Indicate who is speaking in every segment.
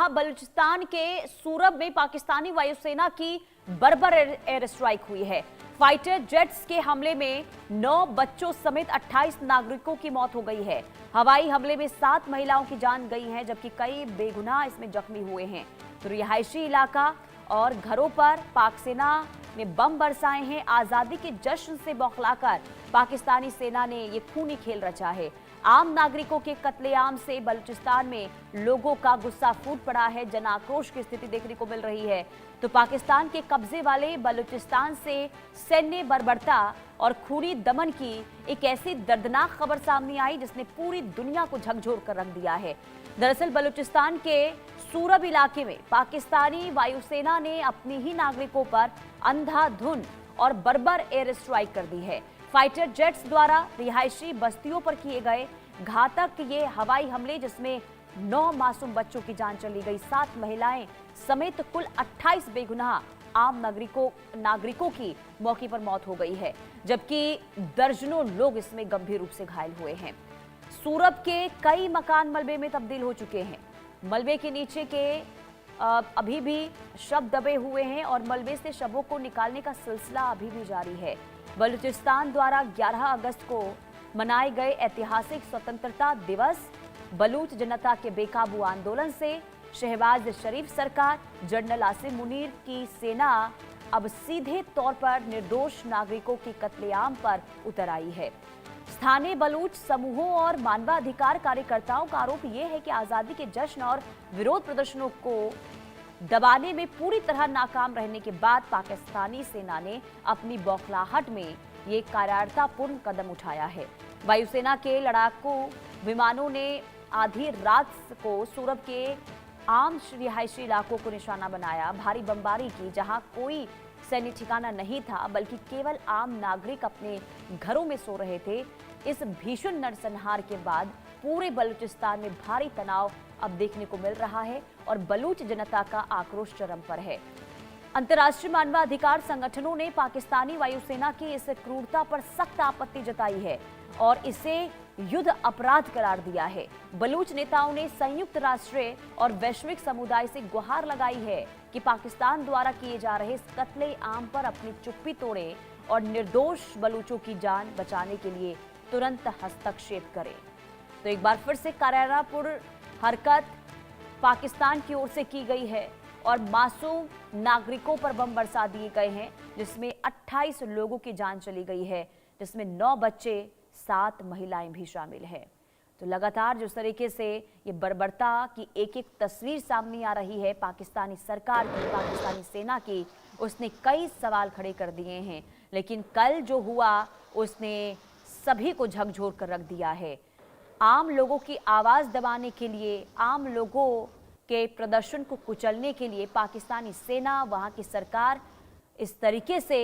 Speaker 1: जहां बलूचिस्तान के सूरब में पाकिस्तानी वायुसेना की बर्बर एयर स्ट्राइक हुई है। फाइटर जेट्स के हमले में 9 बच्चों समेत 28 नागरिकों की मौत हो गई है। हवाई हमले में 7 महिलाओं की जान गई है, जबकि कई बेगुनाह इसमें जख्मी हुए हैं। तो रिहायशी इलाका और घरों पर पाक सेना ने बम बरसाए हैं। आजादी के जश्न से बौखलाकर पाकिस्तानी सेना ने ये खूनी खेल रचा है। आम नागरिकों के कत्लेआम से बलूचिस्तान में लोगों का गुस्सा फूट पड़ा है। जन आक्रोश की स्थिति देखने को मिल रही है। तो पाकिस्तान के कब्जे वाले बलूचिस्तान से सैन्य बर्बरता और खूनी दमन की एक ऐसी दर्दनाक खबर सामने आई जिसने पूरी दुनिया को झकझोर कर रख दिया है। दरअसल बलूचिस्तान के सूरब इलाके में पाकिस्तानी वायुसेना ने अपनी ही नागरिकों पर अंधाधुंध और बर्बर एयर स्ट्राइक कर दी है। फाइटर जेट्स द्वारा रिहायशी बस्तियों पर किए गए घातक ये हवाई हमले, जिसमें 9 मासूम बच्चों की जान चली गई, 7 महिलाएं समेत कुल 28 बेगुनाह आम नागरिकों की मौके पर मौत हो गई है, जबकि दर्जनों लोग इसमें गंभीर रूप से घायल हुए हैं। सूरब के कई मकान मलबे में तब्दील हो चुके हैं। मलबे के नीचे के अभी भी शव दबे हुए हैं और मलबे से शवों को निकालने का सिलसिला अभी भी जारी है। बलूचिस्तान द्वारा 11 अगस्त को मनाए गए ऐतिहासिक स्वतंत्रता दिवस बलूच जनता के बेकाबू आंदोलन से शहबाज शरीफ सरकार, जनरल आसिम मुनीर की सेना अब सीधे तौर पर निर्दोष नागरिकों की कत्लेआम पर उतर आई है। स्थानीय बलूच समूहों और मानवाधिकार कार्यकर्ताओं का आरोप यह है कि आजादी के जश्न और विरोध प्रदर्शनों को दबाने में पूरी तरह नाकाम रहने के बाद पाकिस्तानी सेना ने अपनी बौखलाहट में ये कायरतापूर्ण कदम उठाया है। वायुसेना के लड़ाकू विमानों ने आधी रात को सूरब के आम रिहायशी इलाकों को निशाना बनाया, भारी बमबारी की, जहां कोई सैन्य ठिकाना नहीं था बल्कि केवल आम नागरिक अपने घरों में सो रहे थे। इस भीषण नरसंहार के बाद पूरे बलूचिस्तान में भारी तनाव अब देखने को मिल रहा है और बलूच जनता का आक्रोश चरम पर है। अंतर्राष्ट्रीय मानवाधिकार संगठनों ने पाकिस्तानी वायुसेना की इस क्रूरता पर सख्त आपत्ति जताई है और इसे युद्ध अपराध करार दिया है। बलूच नेताओं ने संयुक्त राष्ट्र और वैश्विक समुदाय से गुहार लगाई है कि पाकिस्तान द्वारा किए जा रहे इस कत्ले-आम पर अपनी चुप्पी तोड़े और निर्दोष बलूचों की जान बचाने के लिए तुरंत हस्तक्षेप करें। तो एक बार फिर से कायरतापूर्ण हरकत पाकिस्तान की ओर से की गई है और मासूम नागरिकों पर बम बरसा दिए गए हैं, जिसमें 28 लोगों की जान चली गई है, जिसमें 9 बच्चे, 7 महिलाएं भी शामिल हैं। तो लगातार जिस तरीके से ये बर्बरता की एक एक तस्वीर सामने आ रही है पाकिस्तानी सरकार की, पाकिस्तानी सेना की, उसने कई सवाल खड़े कर दिए हैं। लेकिन कल जो हुआ उसने सभी को झकझोर कर रख दिया है। आम लोगों की आवाज़ दबाने के लिए, आम लोगों के प्रदर्शन को कुचलने के लिए पाकिस्तानी सेना, वहाँ की सरकार इस तरीके से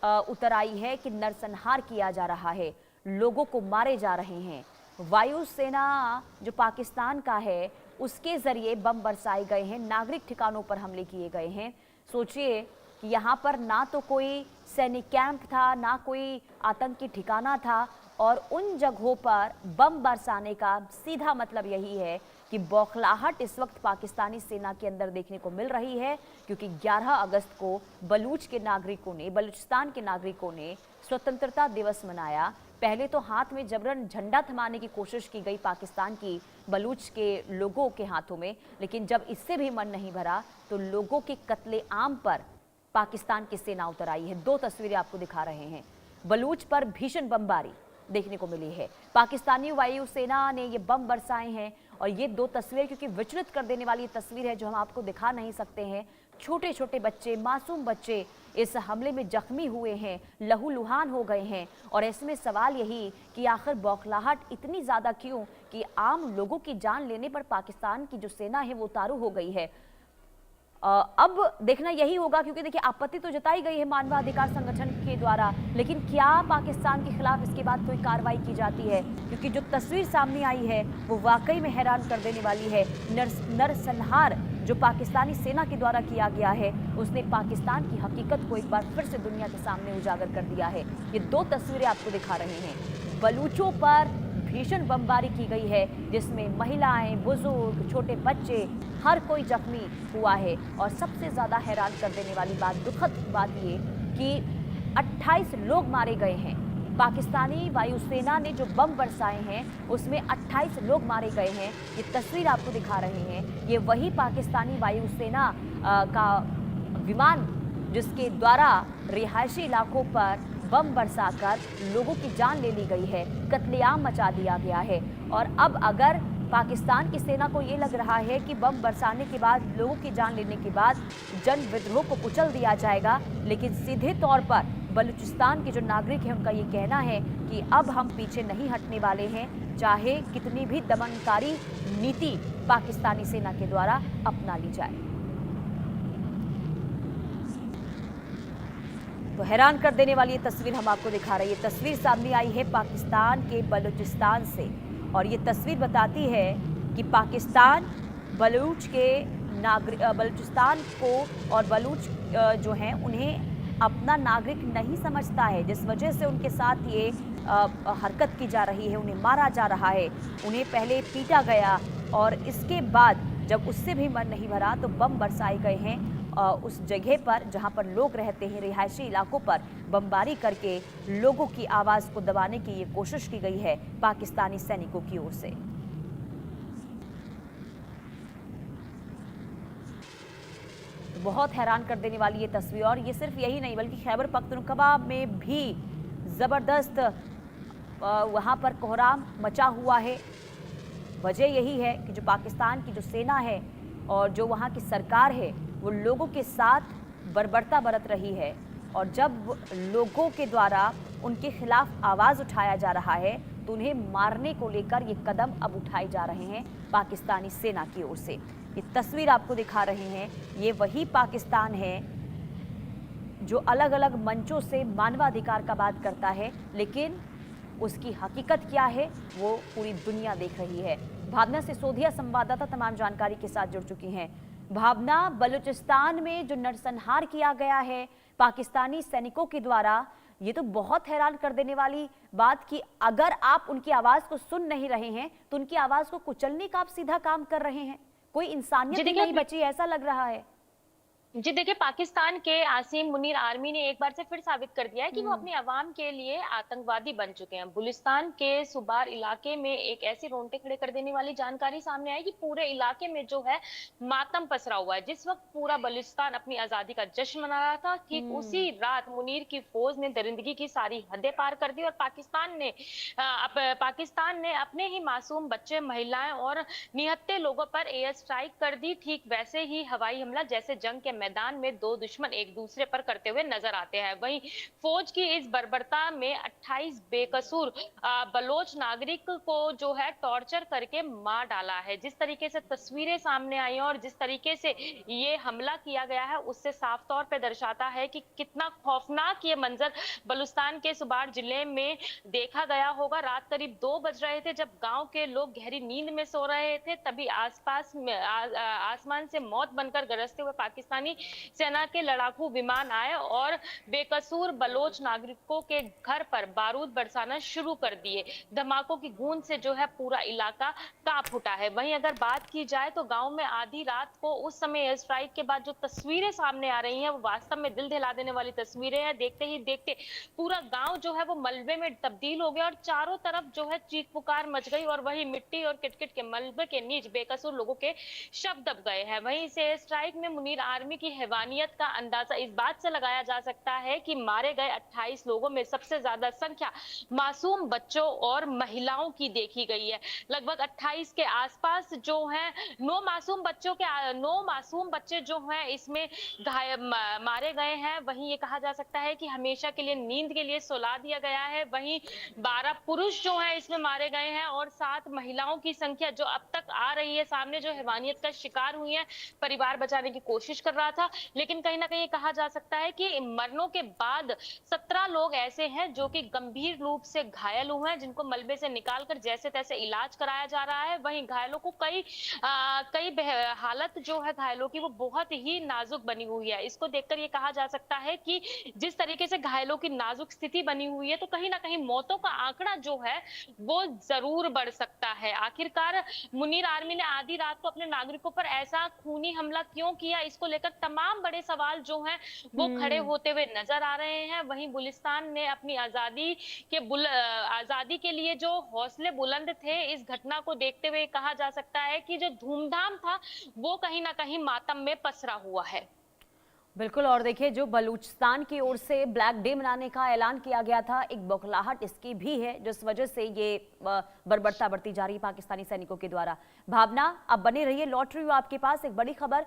Speaker 1: उतर आई है कि नरसंहार किया जा रहा है, लोगों को मारे जा रहे हैं। वायुसेना जो पाकिस्तान का है उसके जरिए बम बरसाए गए हैं, नागरिक ठिकानों पर हमले किए गए हैं। सोचिए कि यहाँ पर ना तो कोई सैनिक कैंप था, ना कोई आतंकी ठिकाना था, और उन जगहों पर बम बरसाने का सीधा मतलब यही है कि बौखलाहट इस वक्त पाकिस्तानी सेना के अंदर देखने को मिल रही है, क्योंकि 11 अगस्त को बलूचिस्तान के नागरिकों ने स्वतंत्रता दिवस मनाया। पहले तो हाथ में जबरन झंडा थमाने की कोशिश की गई पाकिस्तान की बलूच के लोगों के हाथों में, लेकिन जब इससे भी मन नहीं भरा तो लोगों के कत्लेआम पर पाकिस्तान की सेना उतर आई है। 2 तस्वीरें आपको दिखा रहे हैं। बलूच पर भीषण बमबारी देखने को मिली है। पाकिस्तानी वायुसेना ने ये बम बरसाए हैं और ये 2 तस्वीर क्योंकि विचलित कर देने वाली तस्वीर है जो हम आपको दिखा नहीं सकते हैं। छोटे छोटे बच्चे, मासूम बच्चे इस हमले में जख्मी हुए हैं, लहूलुहान हो गए हैं। और ऐसे में सवाल यही कि आखिर बौखलाहट इतनी ज़्यादा क्यों कि आम लोगों की जान लेने पर पाकिस्तान की जो सेना है वो उतारू हो गई है। अब देखना यही होगा, क्योंकि देखिए आपत्ति तो जताई गई है मानवाधिकार संगठन के द्वारा, लेकिन क्या पाकिस्तान के खिलाफ इसके बाद कोई कार्रवाई की जाती है? क्योंकि जो तस्वीर सामने आई है वो वाकई में हैरान कर देने वाली है। नरसंहार जो पाकिस्तानी सेना के द्वारा किया गया है उसने पाकिस्तान की हकीकत को एक बार फिर से दुनिया के सामने उजागर कर दिया है। ये 2 तस्वीरें आपको दिखा रहे हैं। बलूचों पर भीषण बमबारी की गई है, जिसमें महिलाएं, बुजुर्ग, छोटे बच्चे, हर कोई जख्मी हुआ है। और सबसे ज्यादा हैरान कर देने वाली बात, दुखद बात ये कि 28 लोग मारे गए हैं। पाकिस्तानी वायुसेना ने जो बम बरसाए हैं उसमें 28 लोग मारे गए हैं। ये तस्वीर आपको दिखा रहे हैं, ये वही पाकिस्तानी वायुसेना का विमान जिसके द्वारा रिहायशी इलाकों पर बम बरसाकर लोगों की जान ले ली गई है, कत्लेआम मचा दिया गया है। और अब अगर पाकिस्तान की सेना को ये लग रहा है कि बम बरसाने के बाद, लोगों की जान लेने के बाद जन विद्रोह को कुचल दिया जाएगा, लेकिन सीधे तौर पर बलूचिस्तान के जो नागरिक हैं उनका ये कहना है कि अब हम पीछे नहीं हटने वाले हैं, चाहे कितनी भी दमनकारी नीति पाकिस्तानी सेना के द्वारा अपना ली जाए। तो हैरान कर देने वाली ये तस्वीर हम आपको दिखा रहे हैं। ये तस्वीर सामने आई है पाकिस्तान के बलूचिस्तान से, और ये तस्वीर बताती है कि पाकिस्तान बलूचिस्तान को और बलूच जो हैं उन्हें अपना नागरिक नहीं समझता है, जिस वजह से उनके साथ ये हरकत की जा रही है, उन्हें मारा जा रहा है। उन्हें पहले पीटा गया और इसके बाद जब उससे भी मन नहीं भरा तो बम बरसाए गए हैं उस जगह पर जहां पर लोग रहते हैं, रिहायशी इलाकों पर बमबारी करके लोगों की आवाज़ को दबाने की ये कोशिश की गई है पाकिस्तानी सैनिकों की ओर से। बहुत हैरान कर देने वाली ये तस्वीर, और ये सिर्फ यही नहीं बल्कि खैबर पख्तूनख्वा में भी ज़बरदस्त वहाँ पर कोहराम मचा हुआ है। वजह यही है कि जो पाकिस्तान की जो सेना है और जो वहाँ की सरकार है वो लोगों के साथ बर्बरता बरत रही है, और जब लोगों के द्वारा उनके खिलाफ आवाज़ उठाया जा रहा है तो उन्हें मारने को लेकर ये कदम अब उठाए जा रहे हैं पाकिस्तानी सेना की ओर से। ये तस्वीर आपको दिखा रहे हैं, ये वही पाकिस्तान है जो अलग अलग मंचों से मानवाधिकार का बात करता है, लेकिन उसकी हकीकत क्या है वो पूरी दुनिया देख रही है। भावना सिसोदिया संवाददाता तमाम जानकारी के साथ जुड़ चुकी हैं। भावना, बलूचिस्तान में जो नरसंहार किया गया है पाकिस्तानी सैनिकों के द्वारा, ये तो बहुत हैरान कर देने वाली बात कि अगर आप उनकी आवाज को सुन नहीं रहे हैं तो उनकी आवाज को कुचलने का आप सीधा काम कर रहे हैं। कोई इंसानियत ही नहीं बची, ऐसा लग रहा है।
Speaker 2: जी देखिए, पाकिस्तान के आसिम मुनीर आर्मी ने एक बार से फिर साबित कर दिया है कि वो अपनी आवाम के लिए आतंकवादी बन चुके हैं। बुलिस्तान के सुबार इलाके में एक ऐसी रोंगटे खड़े कर देने वाली जानकारी सामने आई कि पूरे इलाके में जो है मातम पसरा हुआ है। जिस वक्त पूरा बलूचिस्तान अपनी आजादी का जश्न मना रहा था, ठीक उसी रात मुनीर की फौज ने दरिंदगी की सारी हदें पार कर दी और पाकिस्तान ने अपने ही मासूम बच्चे, महिलाएं और निहत्थे लोगों पर एयर स्ट्राइक कर दी। ठीक वैसे ही हवाई हमला जैसे जंग के मैदान में दो दुश्मन एक दूसरे पर करते हुए नजर आते हैं। वहीं फौज की इस बर्बरता में 28 बेकसूर बलोच नागरिक को जो है टॉर्चर करके मार डाला है। जिस तरीके से तस्वीरें सामने आई और जिस तरीके से ये हमला किया गया है उससे साफ तौर पे दर्शाता है कि कितना खौफनाक ये मंजर बलूचिस्तान के सुबार जिले में देखा गया होगा। रात करीब 2 बज रहे थे जब गांव के लोग गहरी नींद में सो रहे थे, तभी आसपास में आसमान से मौत बनकर गरजते हुए पाकिस्तानी सेना के लड़ाकू विमान आए और बेकसूर बलोच नागरिकों के घर पर बारूद बरसाना शुरू कर दिए। धमाकों की गूंज से जो है पूरा इलाका कांप उठा है। वहीं अगर बात की जाए तो गांव में आधी रात को उस समय एयर स्ट्राइक के बाद जो तस्वीरें सामने आ रही हैं वो वास्तव में दिल दहिला देने वाली तस्वीरें हैं। देखते ही देखते पूरा गांव जो है वो मलबे में तब्दील हो गया और चारों तरफ जो है चीख पुकार मच गई और वही मिट्टी और किटकिट के मलबे के नीच बेकसूर लोगों के शव दब गए हैं। वहीं इस एयर स्ट्राइक में मुनीर आर्मी की हैवानियत का अंदाजा इस बात से लगाया जा सकता है कि मारे गए 28 लोगों में सबसे ज्यादा संख्या मासूम बच्चों और महिलाओं की देखी गई है। लगभग 28 के आसपास जो है 9 मासूम बच्चे जो हैं इसमें मारे गए हैं। वहीं ये कहा जा सकता है कि हमेशा के लिए नींद के लिए सुला दिया गया है। वहीं 12 पुरुष जो हैं इसमें मारे गए हैं और 7 महिलाओं की संख्या जो अब तक आ रही है सामने, जो हैवानियत का शिकार हुई है, परिवार बचाने की कोशिश कर रहा रहा था। लेकिन कहीं ना कहीं कहा जा सकता है कि मरनों के बाद 17 लोग ऐसे हैं जो कि गंभीर रूप से घायल हुए हैं, जिनको मलबे से निकालकर जैसे तैसे इलाज कराया जा रहा है। वहीं घायलों को हालत जो है घायलों की वो बहुत ही नाजुक बनी हुई है। इसको देखकर ये कहा जा सकता है कि जिस तरीके से घायलों की नाजुक स्थिति बनी हुई है, तो कहीं ना कहीं मौतों का आंकड़ा जो है वो जरूर बढ़ सकता है। आखिरकार मुनीर आर्मी ने आधी रात को अपने नागरिकों पर ऐसा खूनी हमला क्यों किया, इसको लेकर तमाम बड़े सवाल जो हैं वो खड़े
Speaker 1: हम्म।
Speaker 2: होते हुए नजर आ रहे हैं। वहीं गुलिस्तान ने अपनी आजादी के लिए जो हौसले बुलंद थे, इस घटना को देखते हुए कहा जा सकता है कि जो धूमधाम था वो कहीं ना कहीं मातम में पसरा हुआ है।
Speaker 1: बिल्कुल। और देखिए, जो बलूचिस्तान की ओर से ब्लैक डे मनाने का ऐलान किया गया था, एक बौखलाहट इसकी भी है जिस वजह से ये बर्बरता बढ़ती जा रही है पाकिस्तानी सैनिकों के द्वारा। भावना, अब बने रहिए, लौट रही हूँ आपके पास एक बड़ी खबर।